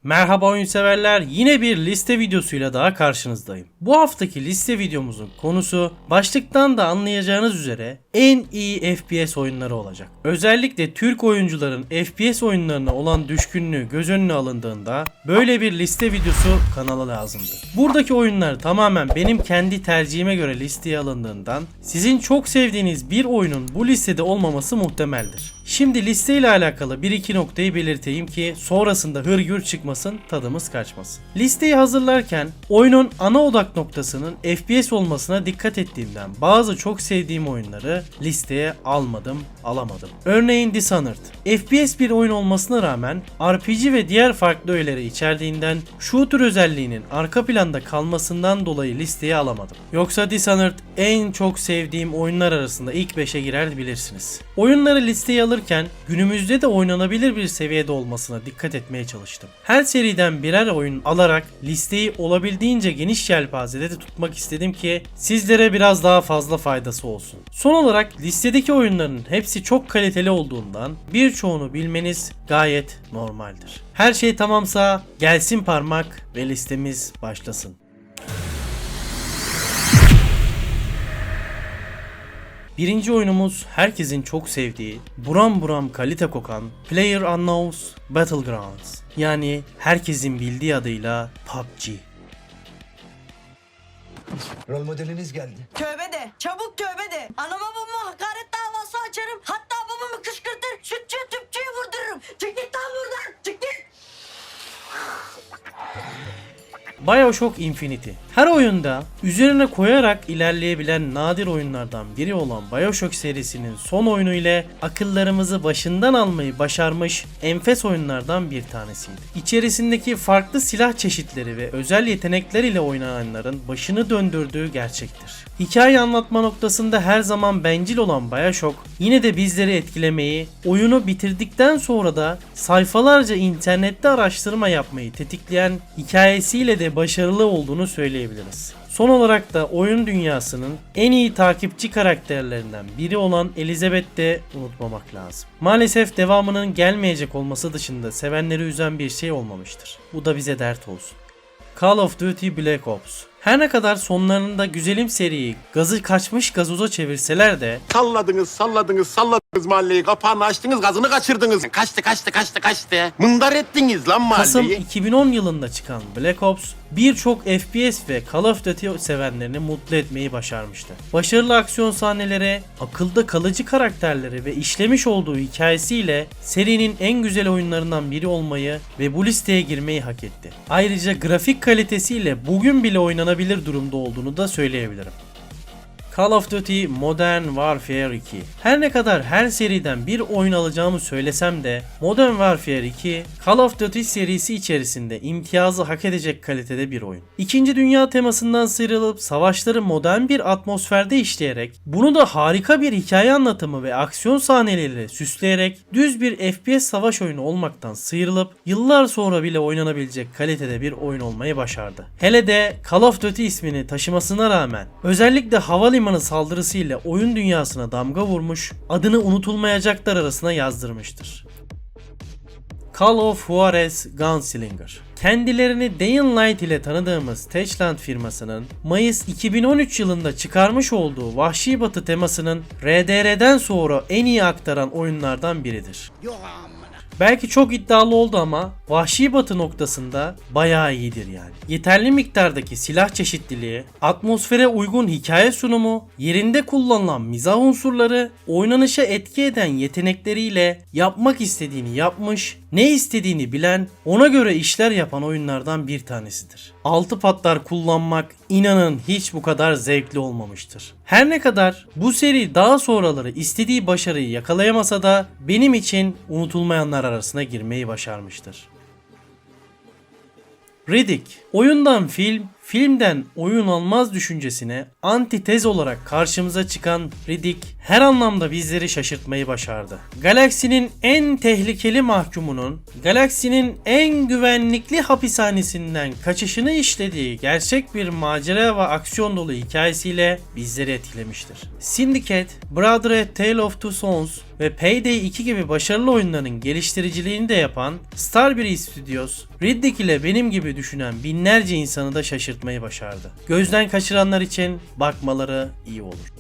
Merhaba oyun severler, yine bir liste videosuyla daha karşınızdayım. Bu haftaki liste videomuzun konusu başlıktan da anlayacağınız üzere en iyi FPS oyunları olacak. Özellikle Türk oyuncuların FPS oyunlarına olan düşkünlüğü göz önüne alındığında böyle bir liste videosu kanala lazımdı. Buradaki oyunlar tamamen benim kendi tercihime göre listeye alındığından sizin çok sevdiğiniz bir oyunun bu listede olmaması muhtemeldir. Şimdi listeyle alakalı bir iki noktayı belirteyim ki sonrasında hırgür çıkmasın, tadımız kaçmasın. Listeyi hazırlarken oyunun ana odak noktasının FPS olmasına dikkat ettiğimden bazı çok sevdiğim oyunları listeye alamadım. Örneğin Dishonored. FPS bir oyun olmasına rağmen RPG ve diğer farklı öğeleri içerdiğinden shooter özelliğinin arka planda kalmasından dolayı listeye alamadım. Yoksa Dishonored en çok sevdiğim oyunlar arasında ilk 5'e girer bilirsiniz. Oyunları listeye alırken günümüzde de oynanabilir bir seviyede olmasına dikkat etmeye çalıştım. Her seriden birer oyun alarak listeyi olabildiğince geniş yelpazede de tutmak istedim ki sizlere biraz daha fazla faydası olsun. Son olarak listedeki oyunların hepsi çok kaliteli olduğundan birçoğunu bilmeniz gayet normaldir. Her şey tamamsa gelsin parmak ve listemiz başlasın. Birinci oyunumuz herkesin çok sevdiği, buram buram kalite kokan PlayerUnknown's Battlegrounds. Yani herkesin bildiği adıyla PUBG. Rol modeliniz geldi. Tövbe de, çabuk tövbe de. Anama babama hakaret davası açarım. Hatta babamı kışkırtır, sütçüye tüpçüye vurdururum. Çık git lan buradan, çık git. BioShock Infinity. Her oyunda üzerine koyarak ilerleyebilen nadir oyunlardan biri olan BioShock serisinin son oyunu ile akıllarımızı başından almayı başarmış enfes oyunlardan bir tanesiydi. İçerisindeki farklı silah çeşitleri ve özel yetenekler ile oynananların başını döndürdüğü gerçektir. Hikaye anlatma noktasında her zaman bencil olan BioShock yine de bizleri etkilemeyi, oyunu bitirdikten sonra da sayfalarca internette araştırma yapmayı tetikleyen hikayesiyle de başarılı olduğunu söyleyebiliriz. Son olarak da oyun dünyasının en iyi takipçi karakterlerinden biri olan Elizabeth'i de unutmamak lazım. Maalesef devamının gelmeyecek olması dışında sevenleri üzen bir şey olmamıştır. Bu da bize dert olsun. Call of Duty Black Ops. Her ne kadar sonlarında güzelim seriyi gazı kaçmış gazoza çevirseler de salladınız mahalleyi, kapağını açtınız, gazını kaçırdınız. Kaçtı. Mındar ettiniz lan mahalleyi. Kasım 2010 yılında çıkan Black Ops birçok FPS ve Call of Duty sevenlerini mutlu etmeyi başarmıştı. Başarılı aksiyon sahneleri, akılda kalıcı karakterleri ve işlemiş olduğu hikayesiyle serinin en güzel oyunlarından biri olmayı ve bu listeye girmeyi hak etti. Ayrıca grafik kalitesiyle bugün bile oynanabilir durumda olduğunu da söyleyebilirim. Call of Duty Modern Warfare 2. Her ne kadar her seriden bir oyun alacağımı söylesem de Modern Warfare 2, Call of Duty serisi içerisinde imtiyazı hak edecek kalitede bir oyun. İkinci Dünya temasından sıyrılıp savaşları modern bir atmosferde işleyerek, bunu da harika bir hikaye anlatımı ve aksiyon sahneleriyle süsleyerek düz bir FPS savaş oyunu olmaktan sıyrılıp yıllar sonra bile oynanabilecek kalitede bir oyun olmayı başardı. Hele de Call of Duty ismini taşımasına rağmen özellikle havalimanı saldırısıyla oyun dünyasına damga vurmuş, adını unutulmayacaklar arasına yazdırmıştır. Call of Juarez Gunslinger. Kendilerini Dying Light ile tanıdığımız Techland firmasının Mayıs 2013 yılında çıkarmış olduğu Vahşi Batı temasının RDR'den sonra en iyi aktaran oyunlardan biridir. Belki çok iddialı oldu ama Vahşi Batı noktasında bayağı iyidir yani. Yeterli miktardaki silah çeşitliliği, atmosfere uygun hikaye sunumu, yerinde kullanılan mizah unsurları, oynanışa etki eden yetenekleriyle yapmak istediğini yapmış, ne istediğini bilen, ona göre işler yapan oyunlardan bir tanesidir. Altı patlar kullanmak inanın hiç bu kadar zevkli olmamıştır. Her ne kadar bu seri daha sonraları istediği başarıyı yakalayamasa da benim için unutulmayanlar arasına girmeyi başarmıştır. Riddick. Oyundan film, Filmden oyun olmaz düşüncesine antitez olarak karşımıza çıkan Riddick her anlamda bizleri şaşırtmayı başardı. Galaksinin en tehlikeli mahkumunun galaksinin en güvenlikli hapishanesinden kaçışını işlediği gerçek bir macera ve aksiyon dolu hikayesiyle bizleri etkilemiştir. Syndicate, Brother: A Tale of Two Sons ve Payday 2 gibi başarılı oyunların geliştiriciliğini de yapan Starbreeze Studios, Riddick ile benim gibi düşünen binlerce insanı da şaşırtmayı başardı. Gözden kaçıranlar için bakmaları iyi olur.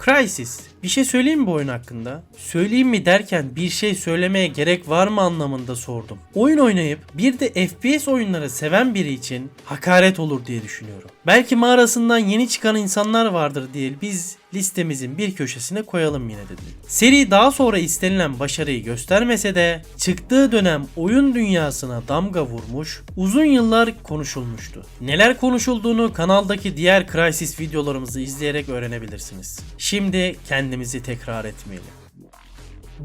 Crysis. Bir şey söyleyeyim mi bu oyun hakkında? Söyleyeyim mi derken bir şey söylemeye gerek var mı anlamında sordum. Oyun oynayıp bir de FPS oyunları seven biri için hakaret olur diye düşünüyorum. Belki mağarasından yeni çıkan insanlar vardır diye biz listemizin bir köşesine koyalım yine dedim. Seri daha sonra istenilen başarıyı göstermese de çıktığı dönem oyun dünyasına damga vurmuş, uzun yıllar konuşulmuştu. Neler konuşulduğunu kanaldaki diğer Crysis videolarımızı izleyerek öğrenebilirsiniz. Şimdi kendimizi tekrar etmeyelim.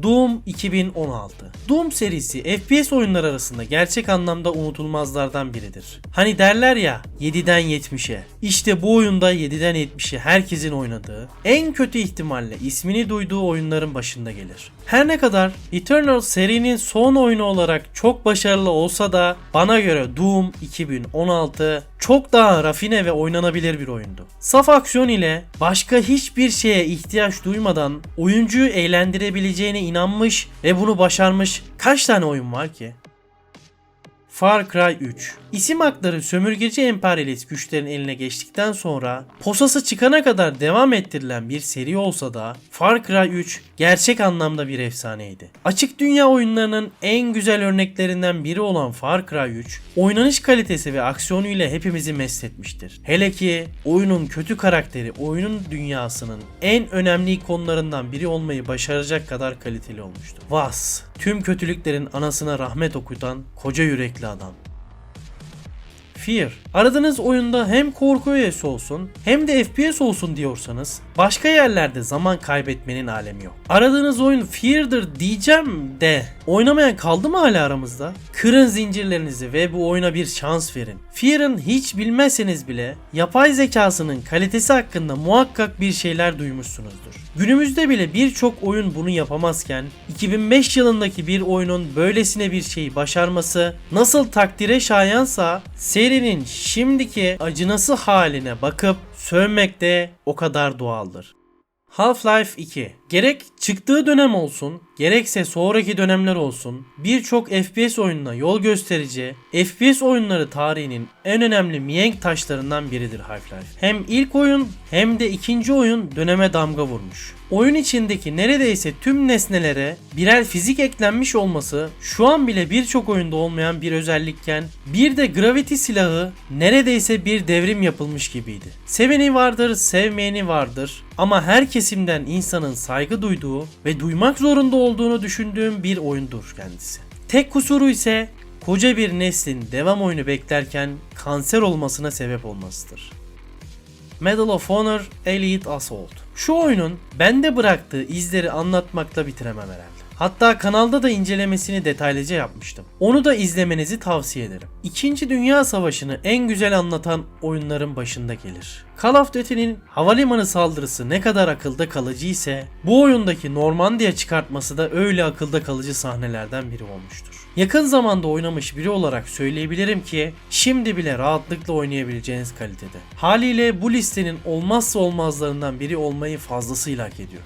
Doom 2016. Doom serisi FPS oyunlar arasında gerçek anlamda unutulmazlardan biridir. Hani derler ya 7'den 70'e. İşte bu oyunda 7'den 70'e herkesin oynadığı, en kötü ihtimalle ismini duyduğu oyunların başında gelir. Her ne kadar Eternal serinin son oyunu olarak çok başarılı olsa da bana göre Doom 2016 çok daha rafine ve oynanabilir bir oyundu. Saf aksiyon ile başka hiçbir şeye ihtiyaç duymadan oyuncuyu eğlendirebileceğine inanmış ve bunu başarmış kaç tane oyun var ki? Far Cry 3. İsim hakları sömürgeci emperyalist güçlerin eline geçtikten sonra posası çıkana kadar devam ettirilen bir seri olsa da Far Cry 3 gerçek anlamda bir efsaneydi. Açık dünya oyunlarının en güzel örneklerinden biri olan Far Cry 3, oynanış kalitesi ve aksiyonuyla hepimizi mest etmiştir. Hele ki oyunun kötü karakteri oyunun dünyasının en önemli konularından biri olmayı başaracak kadar kaliteli olmuştu. Vas, tüm kötülüklerin anasına rahmet okutan koca yürekli adam. Fear. Aradığınız oyunda hem korku öğesi olsun hem de FPS olsun diyorsanız başka yerlerde zaman kaybetmenin alemi yok. Aradığınız oyun Fear'dır diyeceğim de oynamayan kaldı mı hala aramızda? Kırın zincirlerinizi ve bu oyuna bir şans verin. Fear'ın hiç bilmezseniz bile yapay zekasının kalitesi hakkında muhakkak bir şeyler duymuşsunuzdur. Günümüzde bile birçok oyun bunu yapamazken 2005 yılındaki bir oyunun böylesine bir şeyi başarması nasıl takdire şayansa serinin şimdiki acınası haline bakıp sövmek de o kadar doğaldır. Half-Life 2. Gerek çıktığı dönem olsun, gerekse sonraki dönemler olsun birçok FPS oyununa yol gösterici, FPS oyunları tarihinin en önemli mihenk taşlarından biridir Half-Life. Hem ilk oyun hem de ikinci oyun döneme damga vurmuş. Oyun içindeki neredeyse tüm nesnelere birer fizik eklenmiş olması şu an bile birçok oyunda olmayan bir özellikken bir de Gravity silahı neredeyse bir devrim yapılmış gibiydi. Seveni vardır, sevmeyeni vardır ama her kesimden insanın saygı duyduğu ve duymak zorunda olduğunu düşündüğüm bir oyundur kendisi. Tek kusuru ise koca bir neslin devam oyunu beklerken kanser olmasına sebep olmasıdır. Medal of Honor Elite Assault. Şu oyunun bende bıraktığı izleri anlatmakla bitiremem herhalde. Hatta kanalda da incelemesini detaylıca yapmıştım. Onu da izlemenizi tavsiye ederim. İkinci Dünya Savaşı'nı en güzel anlatan oyunların başında gelir. Call of Duty'nin havalimanı saldırısı ne kadar akılda kalıcı ise bu oyundaki Normandiya çıkartması da öyle akılda kalıcı sahnelerden biri olmuştur. Yakın zamanda oynamış biri olarak söyleyebilirim ki şimdi bile rahatlıkla oynayabileceğiniz kalitede. Haliyle bu listenin olmazsa olmazlarından biri olmayı fazlasıyla hak ediyor.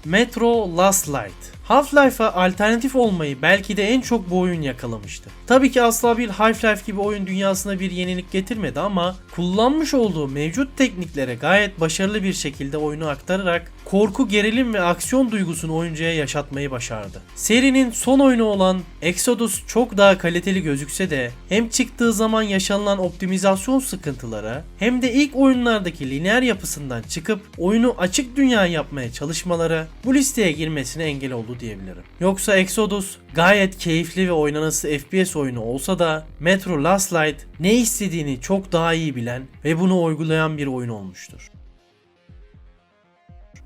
Metro Last Light. Half-Life'a alternatif olmayı belki de en çok bu oyun yakalamıştı. Tabii ki asla bir Half-Life gibi oyun dünyasına bir yenilik getirmedi ama kullanmış olduğu mevcut tekniklere gayet başarılı bir şekilde oyunu aktararak korku, gerilim ve aksiyon duygusunu oyuncuya yaşatmayı başardı. Serinin son oyunu olan Exodus çok daha kaliteli gözükse de hem çıktığı zaman yaşanılan optimizasyon sıkıntıları hem de ilk oyunlardaki lineer yapısından çıkıp oyunu açık dünya yapmaya çalışmaları bu listeye girmesine engel oldu diyebilirim. Yoksa Exodus gayet keyifli ve oynanası FPS oyunu olsa da Metro Last Light ne istediğini çok daha iyi bilen ve bunu uygulayan bir oyun olmuştur.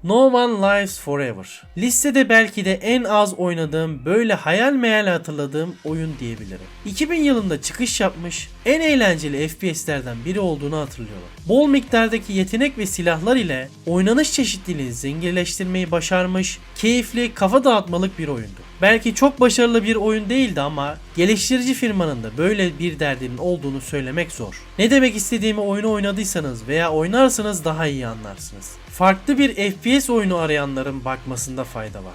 No One Lives Forever. Listede belki de en az oynadığım, böyle hayal meyal hatırladığım oyun diyebilirim. 2000 yılında çıkış yapmış, en eğlenceli FPS'lerden biri olduğunu hatırlıyorum. Bol miktardaki yetenek ve silahlar ile oynanış çeşitliliğini zenginleştirmeyi başarmış, keyifli, kafa dağıtmalık bir oyundu. Belki çok başarılı bir oyun değildi ama geliştirici firmanın da böyle bir derdinin olduğunu söylemek zor. Ne demek istediğimi oyunu oynadıysanız veya oynarsanız daha iyi anlarsınız. Farklı bir FPS oyunu arayanların bakmasında fayda var.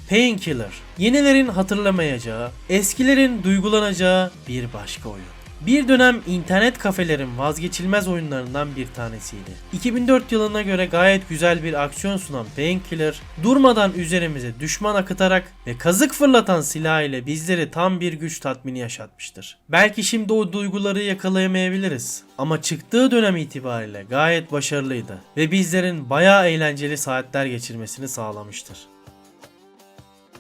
Painkiller. Yenilerin hatırlamayacağı, eskilerin duygulanacağı bir başka oyun. Bir dönem internet kafelerin vazgeçilmez oyunlarından bir tanesiydi. 2004 yılına göre gayet güzel bir aksiyon sunan Painkiller, durmadan üzerimize düşman akıtarak ve kazık fırlatan silah ile bizleri tam bir güç tatmini yaşatmıştır. Belki şimdi o duyguları yakalayamayabiliriz ama çıktığı dönem itibariyle gayet başarılıydı ve bizlerin bayağı eğlenceli saatler geçirmesini sağlamıştır.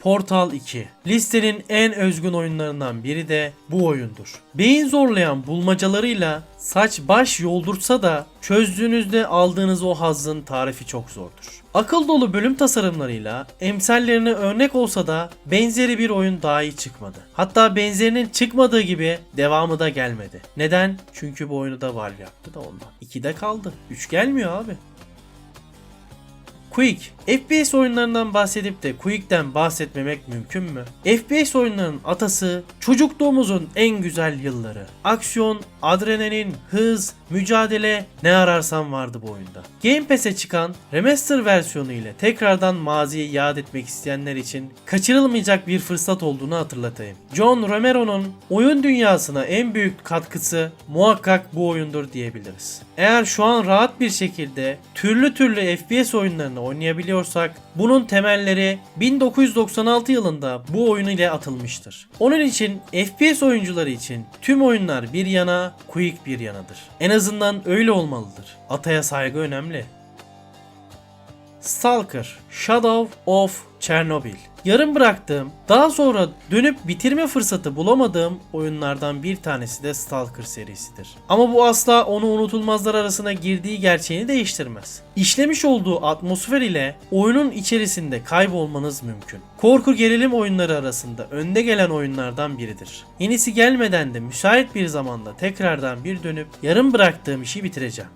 Portal 2. Listenin en özgün oyunlarından biri de bu oyundur. Beyin zorlayan bulmacalarıyla saç baş yoldursa da çözdüğünüzde aldığınız o hazzın tarifi çok zordur. Akıl dolu bölüm tasarımlarıyla emsallerine örnek olsa da benzeri bir oyun dahi çıkmadı. Hatta benzerinin çıkmadığı gibi devamı da gelmedi. Neden? Çünkü bu oyunu da Valve yaptı da ondan. 2'de kaldı. 3 gelmiyor abi. Quake. FPS oyunlarından bahsedip de Quake'den bahsetmemek mümkün mü? FPS oyunlarının atası, çocukluğumuzun en güzel yılları. Aksiyon, adrenalin, hız, mücadele, ne ararsan vardı bu oyunda. Game Pass'e çıkan remaster versiyonu ile tekrardan maziyi yad etmek isteyenler için kaçırılmayacak bir fırsat olduğunu hatırlatayım. John Romero'nun oyun dünyasına en büyük katkısı muhakkak bu oyundur diyebiliriz. Eğer şu an rahat bir şekilde türlü FPS oyunlarını oynayabiliyorsak bunun temelleri 1996 yılında bu oyun ile atılmıştır. Onun için FPS oyuncuları için tüm oyunlar bir yana, Quake bir yanadır. En azından öyle olmalıdır. Ataya saygı önemli. Stalker, Shadow of Chernobyl. Yarım bıraktığım, daha sonra dönüp bitirme fırsatı bulamadığım oyunlardan bir tanesi de Stalker serisidir. Ama bu asla onu unutulmazlar arasına girdiği gerçeğini değiştirmez. İşlemiş olduğu atmosfer ile oyunun içerisinde kaybolmanız mümkün. Korku gerilim oyunları arasında önde gelen oyunlardan biridir. Yenisi gelmeden de müsait bir zamanda tekrardan bir dönüp yarım bıraktığım işi bitireceğim.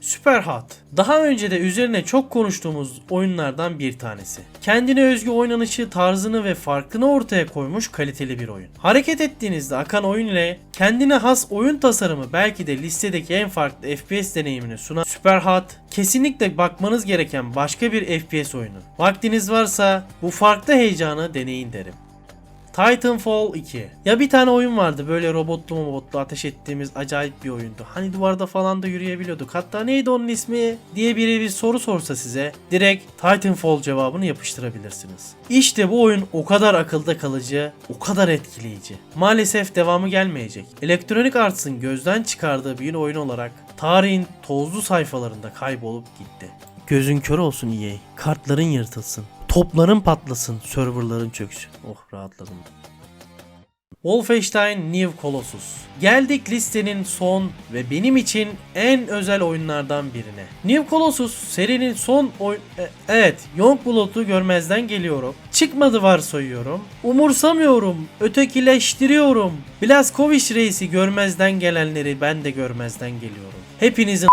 Superhot. Daha önce de üzerine çok konuştuğumuz oyunlardan bir tanesi. Kendine özgü oynanışı, tarzını ve farkını ortaya koymuş kaliteli bir oyun. Hareket ettiğinizde akan oyun ile kendine has oyun tasarımı belki de listedeki en farklı FPS deneyimini sunan Superhot, kesinlikle bakmanız gereken başka bir FPS oyunu. Vaktiniz varsa bu farklı heyecanı deneyin derim. Titanfall 2. Ya bir tane oyun vardı böyle robotlu ateş ettiğimiz acayip bir oyundu. Hani duvarda falan da yürüyebiliyorduk. Hatta neydi onun ismi diye biri bir soru sorsa size direkt Titanfall cevabını yapıştırabilirsiniz. İşte bu oyun o kadar akılda kalıcı, o kadar etkileyici. Maalesef devamı gelmeyecek. Electronic Arts'ın gözden çıkardığı bir oyun olarak tarihin tozlu sayfalarında kaybolup gitti. Gözün kör olsun EA. Kartların yırtılsın. Topların patlasın, serverların çöksün. Oh, rahatladım. Wolfenstein New Colossus. Geldik listenin son ve benim için en özel oyunlardan birine. New Colossus serinin son evet, Youngblood'u görmezden geliyorum. Çıkmadı varsayıyorum. Umursamıyorum, ötekileştiriyorum. Blazkowicz reisi görmezden gelenleri ben de görmezden geliyorum. Hepinizin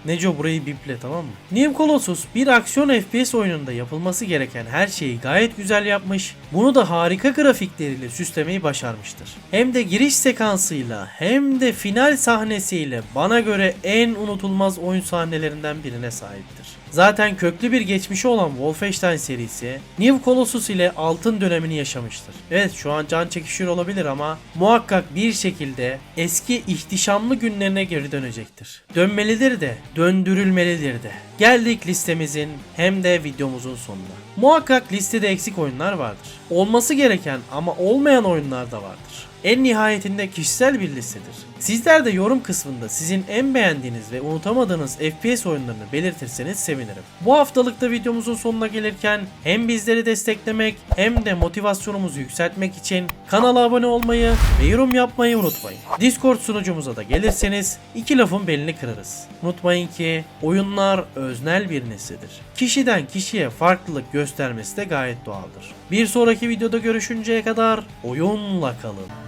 Neco burayı biple, tamam mı? New Colossus bir aksiyon FPS oyununda yapılması gereken her şeyi gayet güzel yapmış. Bunu da harika grafikleriyle süslemeyi başarmıştır. Hem de giriş sekansıyla hem de final sahnesiyle bana göre en unutulmaz oyun sahnelerinden birine sahiptir. Zaten köklü bir geçmişi olan Wolfenstein serisi New Colossus ile altın dönemini yaşamıştır. Evet, şu an can çekişiyor olabilir ama muhakkak bir şekilde eski ihtişamlı günlerine geri dönecektir. Dönmelidir de, döndürülmelidir de. Geldik listemizin hem de videomuzun sonuna. Muhakkak listede eksik oyunlar vardır. Olması gereken ama olmayan oyunlar da vardır. En nihayetinde kişisel bir listedir. Sizler de yorum kısmında sizin en beğendiğiniz ve unutamadığınız FPS oyunlarını belirtirseniz sevinirim. Bu haftalıkta videomuzun sonuna gelirken hem bizleri desteklemek hem de motivasyonumuzu yükseltmek için kanala abone olmayı ve yorum yapmayı unutmayın. Discord sunucumuza da gelirseniz iki lafın belini kırarız. Unutmayın ki oyunlar öznel bir nesnedir. Kişiden kişiye farklılık göstermesi de gayet doğaldır. Bir sonraki videoda görüşünceye kadar oyunla kalın.